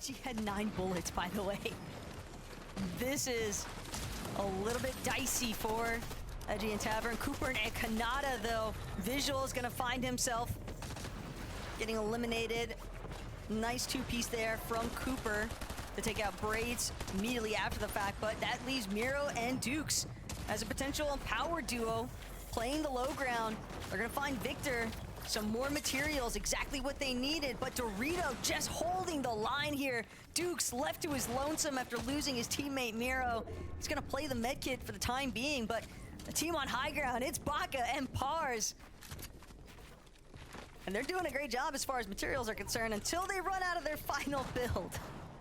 Baji had 9 bullets, by the way. This is a little bit dicey for Edgy and Tavern. Cooper and Kanata, though. Visual is going to find himself getting eliminated. Nice 2-piece there from Cooper to take out Braids immediately after the fact, but that leaves Miro and Dukes as a potential power duo playing the low ground. They're going to find Victor some more materials, exactly what they needed, but Dorito just holding the line here. Dukes left to his lonesome after losing his teammate Miro. He's going to play the medkit for the time being, but the team on high ground, it's Baka and Pars. And they're doing a great job as far as materials are concerned until they run out of their final build.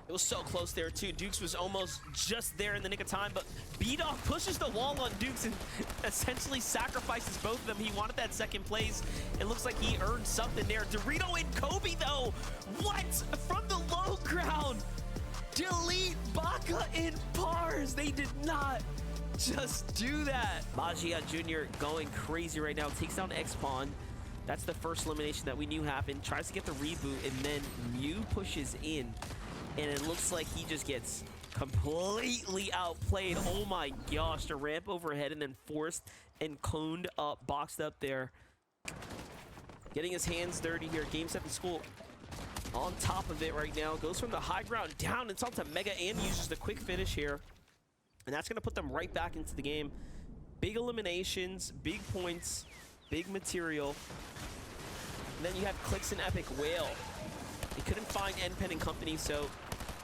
It was so close there too. Dukes was almost just there in the nick of time, but B-Dog pushes the wall on Dukes and essentially sacrifices both of them. He wanted that second place. It looks like he earned something there. Dorito and Kobe though, what? From the low ground, delete Baka and Pars. They did not just do that. Majia Jr. going crazy right now, takes down X-Pawn. That's the first elimination that we knew happened. Tries to get the reboot, and then Mew pushes in. And it looks like he just gets completely outplayed. Oh my gosh, the ramp overhead and then forced and coned up, boxed up there. Getting his hands dirty here. Game 7 School on top of it right now. Goes from the high ground down. It's on to Mega and uses the quick finish here. And that's going to put them right back into the game. Big eliminations, big points, big material. And then you have Clicks and Epic Whale. They couldn't find NPen and company, so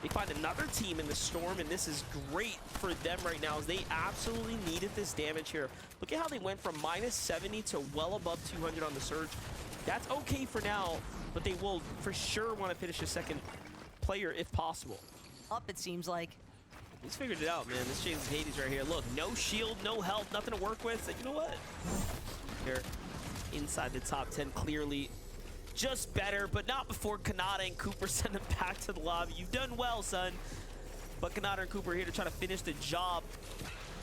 they find another team in the Storm, and this is great for them right now as they absolutely needed this damage here. Look at how they went from -70 to well above 200 on the Surge. That's okay for now, but they will for sure want to finish a second player if possible. Up, it seems like. He's figured it out, man. This James Hades right here. Look, no shield, no health, nothing to work with. So, you know what? Here, inside the top 10, clearly just better, but not before Kanata and Cooper send him back to the lobby. You've done well, son. But Kanata and Cooper are here to try to finish the job.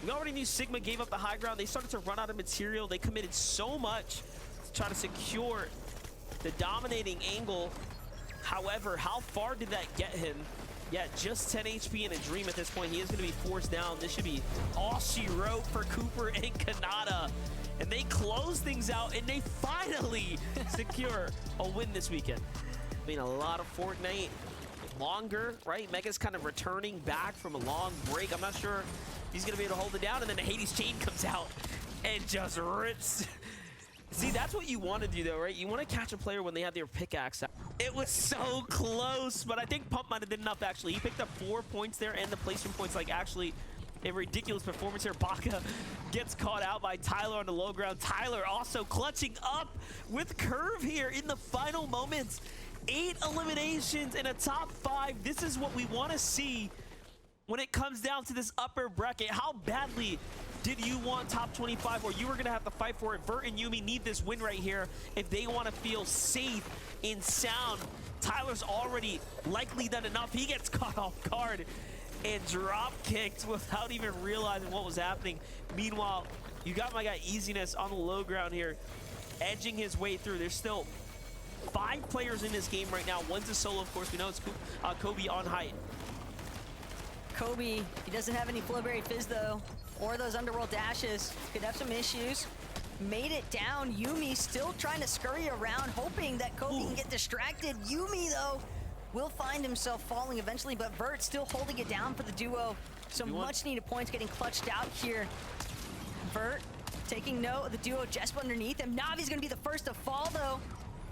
We already knew Sigma gave up the high ground. They started to run out of material. They committed so much to try to secure the dominating angle. However, how far did that get him? Yeah, just 10 HP and a dream at this point. He is going to be forced down. This should be all she wrote for Cooper and Kanata. And they close things out, and they finally secure a win this weekend. I mean, a lot of Fortnite longer, right? Mega's kind of returning back from a long break. I'm not sure if he's going to be able to hold it down, and then the Hades chain comes out and just rips. See, that's what you want to do, though, right? You want to catch a player when they have their pickaxe out. It was so close, but I think Pump might have did enough, actually. He picked up 4 points there, and the placement points, like, actually a ridiculous performance here. Baka gets caught out by Tyler on the low ground. Tyler also clutching up with Curve here in the final moments. 8 eliminations in a top 5. This is what we want to see when it comes down to this upper bracket. How badly did you want top 25, or you were going to have to fight for it? Vert and Yuumi need this win right here if they want to feel safe and sound. Tyler's already likely done enough. He gets caught off guard and drop kicked without even realizing what was happening. Meanwhile, you got my guy Easiness on the low ground here, edging his way through. There's still 5 players in this game right now. One's a solo, of course. We know it's Kobe on height. Kobe, he doesn't have any Flowberry Fizz, though, or those Underworld dashes. Could have some issues. Made it down. Yuumi still trying to scurry around, hoping that Kobe can get distracted. Yuumi, though, will find himself falling eventually, but Vert still holding it down for the duo. Some much-needed points getting clutched out here. Vert taking note of the duo just underneath him. Navi's going to be the first to fall, though.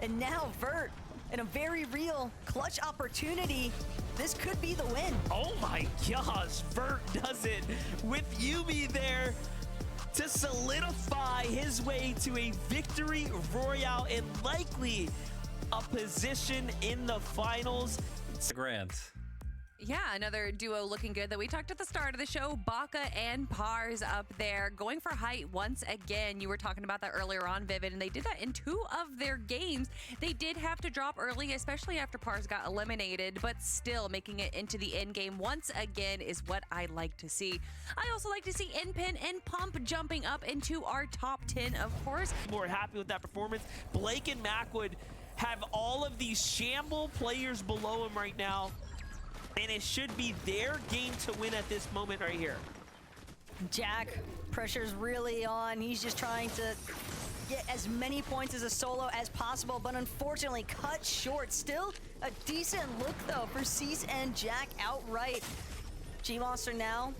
And now Vert in a very real clutch opportunity. This could be the win. Oh my gosh, Vert does it with Yuumi there to solidify his way to a victory royale and likely a position in the finals. Grant. Yeah, another duo looking good that we talked at the start of the show. Baka and Pars up there going for height once again. You were talking about that earlier on, Vivid, and they did that in 2 of their games. They did have to drop early, especially after Pars got eliminated, but still making it into the end game once again is what I like to see. I also like to see NPen and Pump jumping up into our top 10, of course. We're happy with that performance. Blake and Mac would have all of these shamble players below him right now. And it should be their game to win at this moment right here. Jack, pressure's really on. He's just trying to get as many points as a solo as possible, but unfortunately cut short. Still a decent look though for Cease and Jack outright. G-Monster now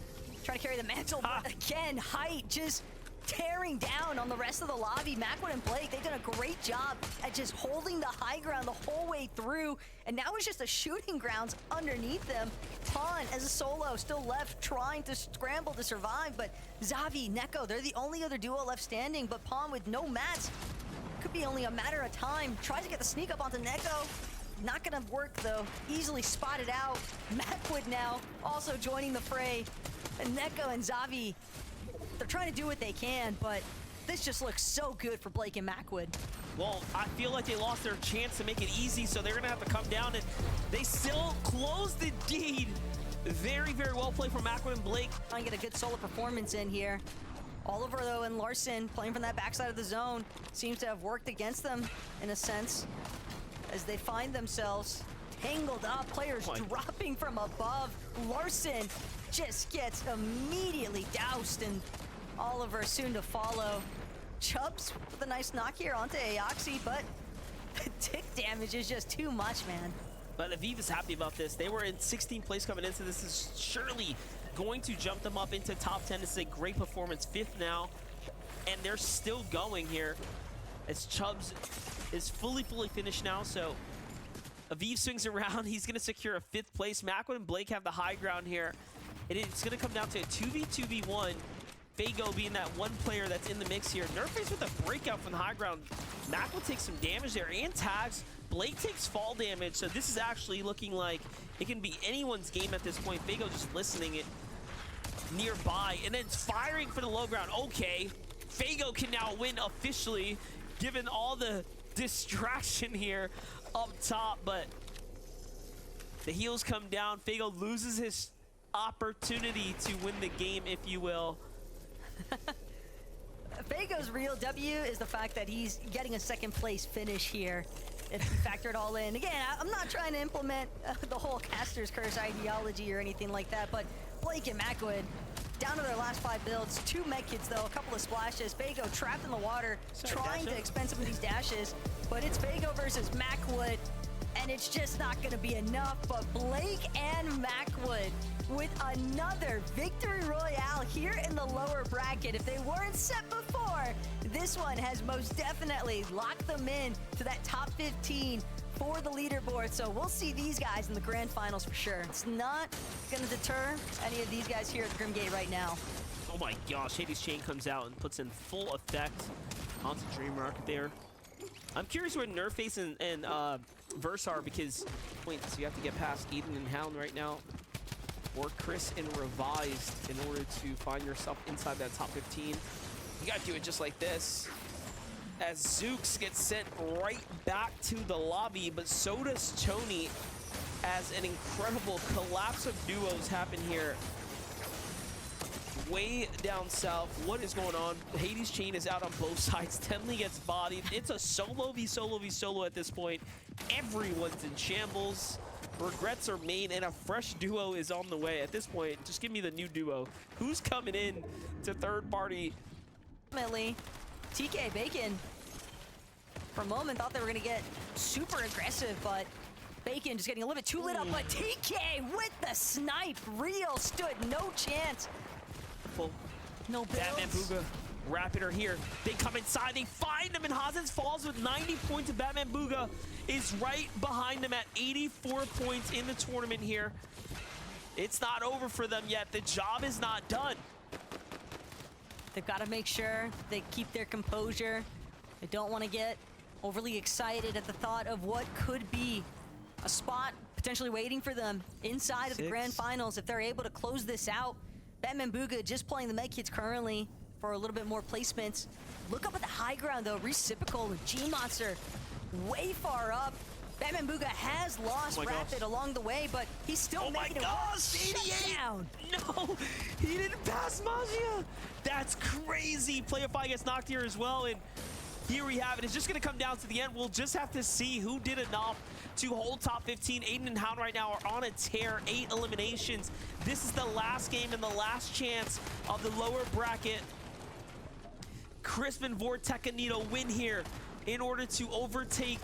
trying to carry the mantle, but again, Height just tearing down on the rest of the lobby. Macwood and Blake, they've done a great job at just holding the high ground the whole way through, and now it's just the shooting grounds underneath them. Pawn as a solo still left trying to scramble to survive, but Xavi, Neko, they're the only other duo left standing, but Pawn with no mats. Could be only a matter of time. Tries to get the sneak up onto Neko. Not gonna work though. Easily spotted out. Macwood now also joining the fray. And Neko and Xavi, they're trying to do what they can, but this just looks so good for Blake and Macwood. Well, I feel like they lost their chance to make it easy, so they're gonna have to come down, and they still close the deed. Very, very well played from Macwood and Blake. Trying to get a good solo performance in here. Oliver, though, and Larson playing from that backside of the zone seems to have worked against them in a sense, as they find themselves tangled up. Players dropping from above. Larson just gets immediately doused, and Oliver soon to follow. Chubbs with a nice knock here onto Aoxy, but the tick damage is just too much, man. But Aviv is happy about this. They were in 16th place coming into this. Is surely going to jump them up into top 10. This is a great performance. 5th now, and they're still going here as Chubbs is fully finished now. So Aviv swings around. He's going to secure a 5th place. Macwood and Blake have the high ground here. And it's going to come down to a 2v2v1. Fago being that one player that's in the mix here. Nerface with a breakout from the high ground. Macwood takes some damage there and tags. Blake takes fall damage. So this is actually looking like it can be anyone's game at this point. Fago just listening it nearby. And then firing for the low ground. Okay. Fago can now win officially, given all the distraction here up top. But the heels come down. Fago loses his opportunity to win the game, if you will. Fago's real W is the fact that he's getting a 2nd place finish here. If you factor it all in. Again, I'm not trying to implement the whole caster's curse ideology or anything like that, but Blake and Macwood down to their last 5 builds. 2 medkits though, a couple of splashes. Fago trapped in the water, trying to expend some of these dashes, but it's Fago versus Macwood, and it's just not gonna be enough. But Blake and Macwood with another victory royale here in the lower bracket. If they weren't set before, this one has most definitely locked them in to that top 15 for the leaderboard. So we'll see these guys in the grand finals for sure. It's not gonna deter any of these guys here at the Grim Gate right now. Oh my gosh, Hades Chain comes out and puts in full effect onto Dreamrock there. I'm curious where Nerface and Verse are, because points you have to get past Eden and Hound right now, or Chris and Revised, in order to find yourself inside that top 15. You gotta do it just like this. As Zooks gets sent right back to the lobby, but so does Tony, as an incredible collapse of duos happen here. Way down south, what is going on? Hades Chain is out on both sides. Tenley gets bodied. It's a solo v solo v solo at this point. Everyone's in shambles. Regrets are made, and a fresh duo is on the way. At this point, just give me the new duo. Who's coming in to third party? Ultimately, TK Bacon, for a moment, thought they were going to get super aggressive, but Bacon just getting a little bit too lit up. But TK with the snipe. Real stood no chance. No builds. Batman Booga, Rapider here. They come inside, they find him, and Hazens falls with 90 points, and Batman Booga is right behind him at 84 points in the tournament here. It's not over for them yet. The job is not done. They've got to make sure they keep their composure. They don't want to get overly excited at the thought of what could be a spot potentially waiting for them inside of the grand finals if they're able to close this out. Batman Booga just playing the medkits currently for a little bit more placements. Look up at the high ground though. Reciprocal with G-Monster way far up. Batman Booga has lost Rapid along the way, but he's still making it shut down. No, he didn't pass Magia. That's crazy. Playify gets knocked here as well, and here we have it. It's just going to come down to the end. We'll just have to see who did enough to hold top 15. Aiden and Hound right now are on a tear, 8 eliminations. This is the last game and the last chance of the lower bracket. Crisp and Vorteca need a win here in order to overtake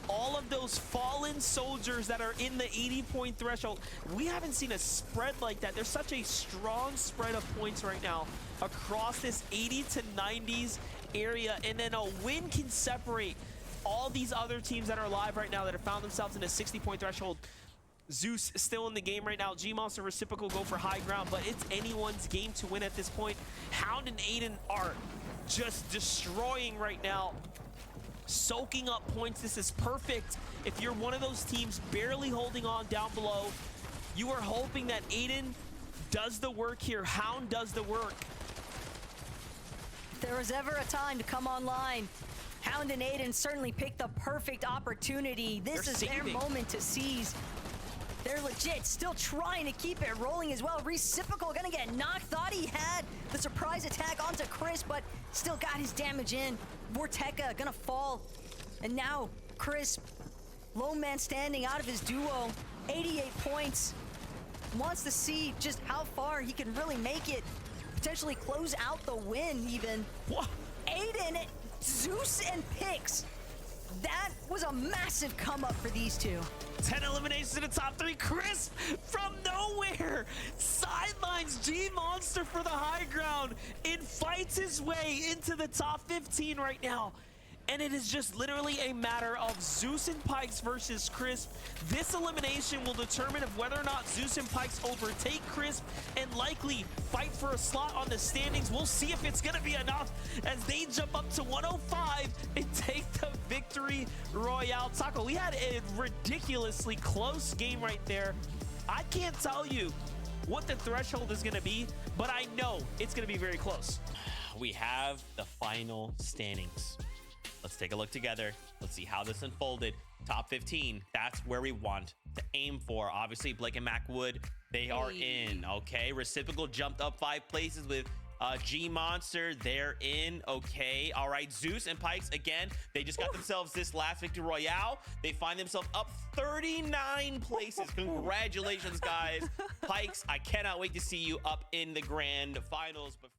all of those fallen soldiers that are in the 80-point threshold. We haven't seen a spread like that. There's such a strong spread of points right now across this 80 to 90s area, and then a win can separate all these other teams that are live right now that have found themselves in a 60-point threshold. Zeus still in the game right now. G-Monster Reciprocal go for high ground, but it's anyone's game to win at this point. Hound and Aiden are just destroying right now, soaking up points. This is perfect. If you're one of those teams barely holding on down below, you are hoping that Aiden does the work here. Hound does the work. If there was ever a time to come online, Hound and Aiden certainly picked the perfect opportunity. This is their moment to seize. They're legit still trying to keep it rolling as well. Reciprocal gonna get knocked. Thought he had the surprise attack onto Chris, but still got his damage in. Vorteca gonna fall. And now Chris, lone man standing out of his duo, 88 points. Wants to see just how far he can really make it. Potentially close out the win even. What? Aiden, Zeus and Pix. That was a massive come up for these two. 10 eliminations in the top 3. Crisp from nowhere sidelines G-Monster for the high ground and fights his way into the top 15 right now. And it is just literally a matter of Zeus and Pikes versus Crisp. This elimination will determine if whether or not Zeus and Pikes overtake Crisp and likely fight for a slot on the standings. We'll see if it's going to be enough as they jump up to 105 and take the victory royale. Taco, we had a ridiculously close game right there. I can't tell you what the threshold is going to be, but I know it's going to be very close. We have the final standings. Let's take a look together. Let's see how this unfolded. Top 15, that's where we want to aim for. Obviously, Blake and Mac Wood, they are in. Okay, Reciprocal jumped up 5 places with G-Monster. They're in. Okay, all right. Zeus and Pikes, again, they just got themselves this last victory royale. They find themselves up 39 places. Congratulations, guys. Pikes, I cannot wait to see you up in the grand finals. But